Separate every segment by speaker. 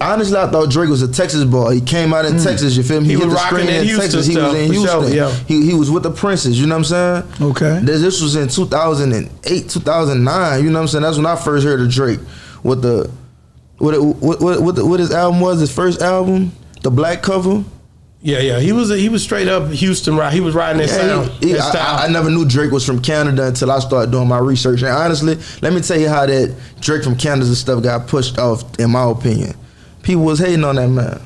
Speaker 1: honestly, I thought Drake was a Texas boy. He came out in Texas, you feel me?
Speaker 2: He
Speaker 1: hit
Speaker 2: was
Speaker 1: the
Speaker 2: rocking
Speaker 1: screen
Speaker 2: in
Speaker 1: Texas.
Speaker 2: Houston.
Speaker 1: He was in Houston.
Speaker 2: Sure, yeah.
Speaker 1: He was with the Princes, you know what I'm saying?
Speaker 3: Okay.
Speaker 1: This was in 2008, 2009, you know what I'm saying? That's when I first heard of Drake. What his album was, his first album, the black cover.
Speaker 2: Yeah. He was straight up Houston, right? He was riding that sound.
Speaker 1: I never knew Drake was from Canada until I started doing my research. And honestly, let me tell you how that Drake from Canada stuff got pushed off, in my opinion. People was hating on that man.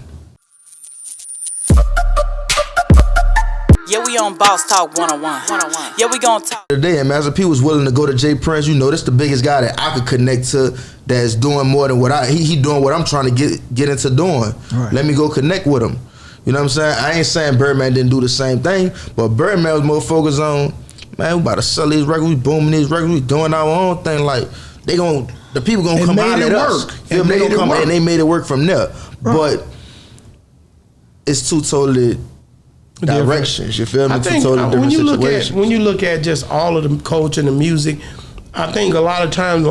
Speaker 4: Yeah, we on Boss Talk 101. Yeah, we gonna talk.
Speaker 1: Today, and Master P was willing to go to Jay Prince. You know, this the biggest guy that I could connect to that's doing more than what he doing what I'm trying to get into doing. Right. Let me go connect with him. You know what I'm saying? I ain't saying Birdman didn't do the same thing, but Birdman was more focused on, man, we about to sell these records, we booming these records, we doing our own thing. Like, the people gonna come out at us.
Speaker 3: And
Speaker 1: they made it work from there. Right. But it's two totally directions. You feel me?
Speaker 2: I think when you look at just all of the culture and the music, I think a lot of time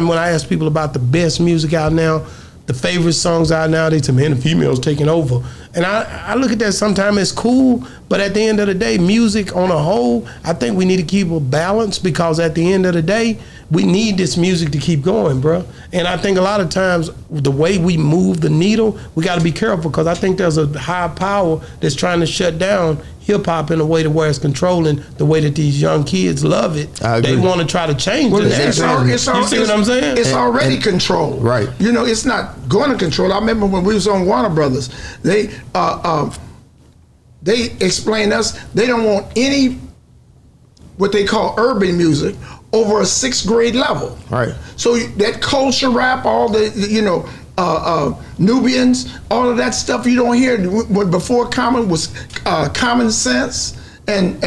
Speaker 2: when I ask people about the best music out now, the favorite songs out now, they say, man, the females taking over. And I look at that sometimes it's cool, but at the end of the day, music on a whole, I think we need to keep a balance, because at the end of the day, we need this music to keep going, bro. And I think a lot of times the way we move the needle, we got to be careful, because I think there's a high power that's trying to shut down hip hop in a way to where it's controlling the way that these young kids love it. They want to try to change it.
Speaker 3: You see what
Speaker 2: I'm saying?
Speaker 3: It's already controlled.
Speaker 1: Right.
Speaker 3: You know, it's not going to control. I remember when we was on Warner Brothers, they explained us they don't want any what they call urban music over a 6th grade level.
Speaker 1: Right.
Speaker 3: So that culture rap, all the Nubians, all of that stuff you don't hear. Before Common was Common Sense and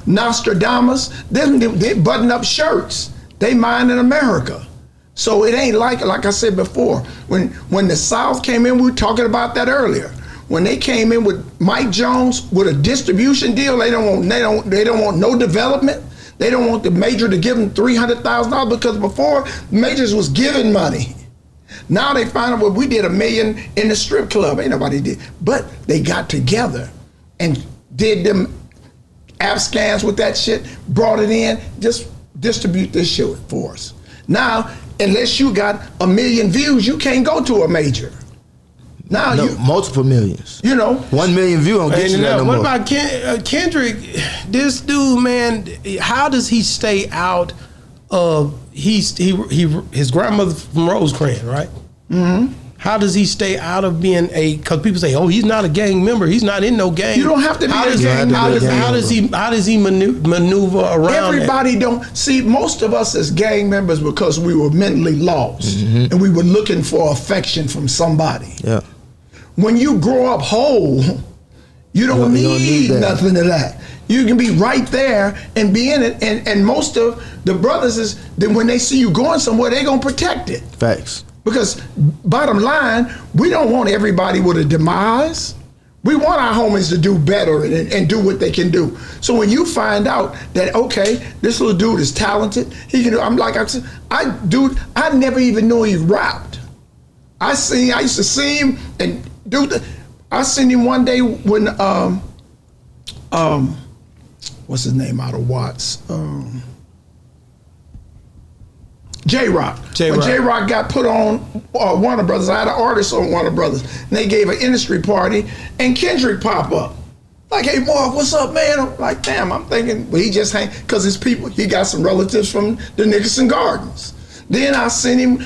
Speaker 3: Nostradamus. They button up shirts. They mine in America. So it ain't like I said before, when the South came in, we were talking about that earlier. When they came in with Mike Jones with a distribution deal, they don't want no development. They don't want the major to give them $300,000, because before majors was giving money. Now they find out, well, we did $1 million in the strip club. Ain't nobody did. But they got together and did them app scans with that shit, brought it in, just distribute this shit for us. Now, unless you got 1 million views, you can't go to a major. Now
Speaker 1: multiple millions.
Speaker 3: 1
Speaker 1: million views don't get you that no more.
Speaker 2: What about Kendrick? This dude, man, how does he stay out of his grandmother from Rosecrans, right? Mm-hmm. How does he stay out of being because people say, oh, he's not a gang member. He's not in no gang.
Speaker 3: You don't have to be a gang member.
Speaker 2: How does he maneuver around?
Speaker 3: Everybody don't see. Most of us as gang members, because we were mentally lost, and we were looking for affection from somebody.
Speaker 1: Yeah.
Speaker 3: When you grow up whole, you don't need nothing of that. You can be right there and be in it. And most of the brothers is that when they see you going somewhere, they're gonna protect it.
Speaker 1: Facts.
Speaker 3: Because bottom line, we don't want everybody with a demise. We want our homies to do better and do what they can do. So when you find out that, okay, this little dude is talented, he can do, I never even knew he rapped. I used to see him and I seen him one day when, what's his name out of Watts? J-Rock. When J-Rock got put on Warner Brothers, I had an artist on Warner Brothers, and they gave an industry party, and Kendrick pop up. Like, hey, Mark, what's up, man? I'm like, damn, I'm thinking, well, he just hang, because his people, he got some relatives from the Nickerson Gardens. Then I seen him,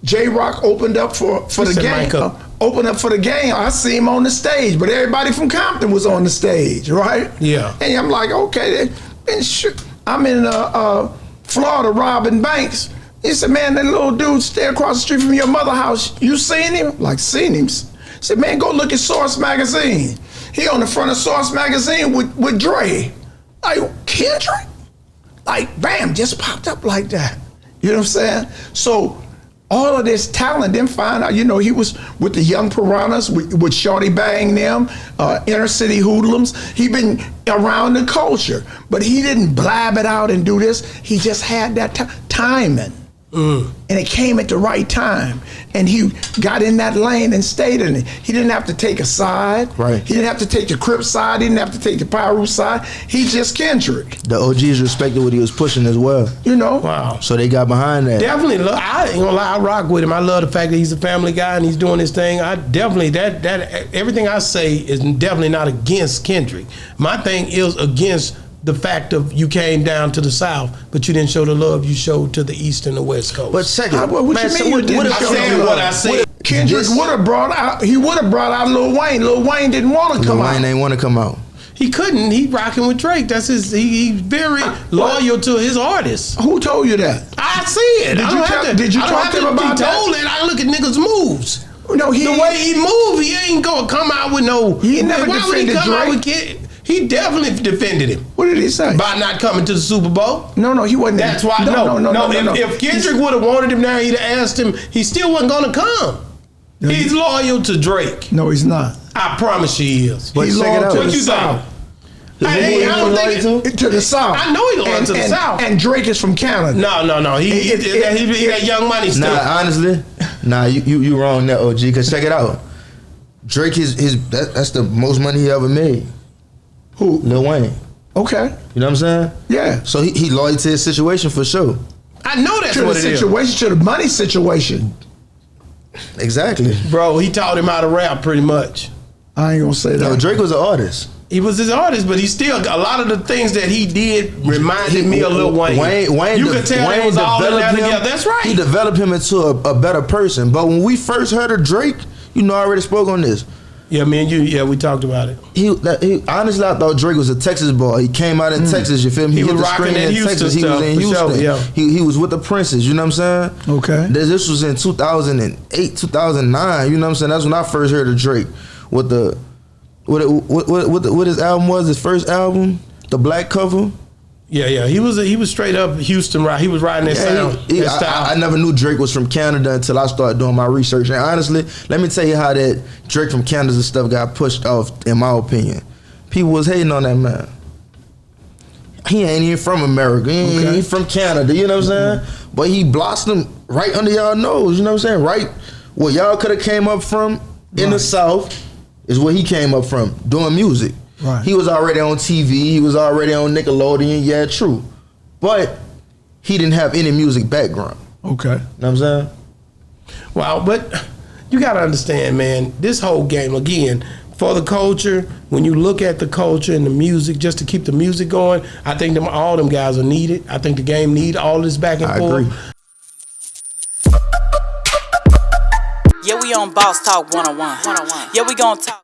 Speaker 3: J-Rock opened up for the game. Opened up for the game. I see him on the stage, but everybody from Compton was on the stage, right?
Speaker 2: Yeah.
Speaker 3: And I'm like, okay, I'm in Florida robbing banks. He said, man, that little dude stay across the street from your mother's house. You seen him? Like, seen him. He said, man, go look at Source Magazine. He on the front of Source Magazine with Dre. Like, Kendrick? Like, bam, just popped up like that. You know what I'm saying? So all of this talent, then find out, he was with the Young Piranhas, with Shorty Bang them, inner city hoodlums. He been around the culture, but he didn't blab it out and do this. He just had that timing. And it came at the right time. And he got in that lane and stayed in it. He didn't have to take a side.
Speaker 1: Right.
Speaker 3: He didn't have to take the Crip side. He didn't have to take the Pyru side. He's just Kendrick.
Speaker 1: The OGs respected what he was pushing as well.
Speaker 3: You know?
Speaker 2: Wow.
Speaker 1: So they got behind that.
Speaker 2: Definitely, I ain't gonna lie, I rock with him. I love the fact that he's a family guy and he's doing his thing. I definitely, that everything I say is definitely not against Kendrick. My thing is against the fact of you came down to the South, but you didn't show the love you showed to the East and the West Coast.
Speaker 1: But second,
Speaker 3: What you mean you didn't show the love?
Speaker 2: What I said.
Speaker 3: Kendrick would have brought out. He would have brought out Lil Wayne. Lil Wayne didn't want to come out.
Speaker 1: Lil Wayne ain't want to come out.
Speaker 2: He couldn't. He rocking with Drake. That's his. He's very loyal to his artists.
Speaker 3: Who told you that?
Speaker 2: I see it.
Speaker 3: Did you talk to him about that?
Speaker 2: I told it. I look at niggas' moves.
Speaker 3: No,
Speaker 2: the way he move, he ain't gonna come out with no.
Speaker 3: He never defended Drake.
Speaker 2: He definitely defended him.
Speaker 3: What did he say?
Speaker 2: By not coming to the Super Bowl.
Speaker 3: No, he wasn't.
Speaker 2: That's why. No. If Kendrick would have wanted him there, he'd have asked him. He still wasn't gonna come. He's loyal to Drake.
Speaker 3: No, he's not.
Speaker 2: I promise you he is.
Speaker 3: He's loyal to the
Speaker 2: South.
Speaker 3: I don't think to the South.
Speaker 2: I know he's loyal to the South.
Speaker 3: And Drake is from Canada.
Speaker 2: No. He that Young Money stuff.
Speaker 1: Nah, honestly, you wrong there, OG. Cause check it out. Drake that's the most money he ever made.
Speaker 3: Who?
Speaker 1: Lil Wayne.
Speaker 3: Okay.
Speaker 1: You know what I'm saying?
Speaker 3: Yeah.
Speaker 1: So he loyal to his situation for sure.
Speaker 2: I know that's
Speaker 3: to
Speaker 2: what
Speaker 3: the
Speaker 2: it
Speaker 3: situation, to the money situation.
Speaker 1: Exactly.
Speaker 2: Bro, he taught him how to rap pretty much.
Speaker 3: I ain't gonna say that.
Speaker 1: No, Drake was an artist.
Speaker 2: He was his artist, but he still a lot of the things that he did reminded me of Lil Wayne. You could tell it was all in that together. That's right.
Speaker 1: He developed him into a better person. But when we first heard of Drake, I already spoke on this.
Speaker 2: Yeah, me and you, we talked about it.
Speaker 1: He honestly, I thought Drake was a Texas boy. He came out in Texas, you feel me?
Speaker 2: He
Speaker 1: hit
Speaker 2: was
Speaker 1: the
Speaker 2: rocking
Speaker 1: screen
Speaker 2: that
Speaker 1: in
Speaker 2: Houston
Speaker 1: Texas. He was in Houston.
Speaker 2: Sure, yeah.
Speaker 1: He was with the Princes, you know what I'm saying?
Speaker 3: Okay.
Speaker 1: This was in 2008, 2009, you know what I'm saying? That's when I first heard of Drake. What his album was, his first album, the black cover.
Speaker 2: Yeah. He was straight up Houston ride. He was riding that sound.
Speaker 1: I never knew Drake was from Canada until I started doing my research. And honestly, let me tell you how that Drake from Canada and stuff got pushed off, in my opinion. People was hating on that man. He ain't even from America. He ain't from Canada, you know what I'm saying? But he blossomed right under y'all nose, you know what I'm saying? Right where y'all could have came up from in the South is where he came up from, doing music.
Speaker 3: Right.
Speaker 1: He was already on TV. He was already on Nickelodeon. Yeah, true. But he didn't have any music background.
Speaker 3: Okay.
Speaker 1: You know what I'm saying?
Speaker 2: Wow, but you got to understand, man, this whole game, again, for the culture, when you look at the culture and the music, just to keep the music going, I think all them guys are needed. I think the game need all this back and forth.
Speaker 1: Agree.
Speaker 4: Yeah, we on Boss Talk 101. Yeah, we gonna talk.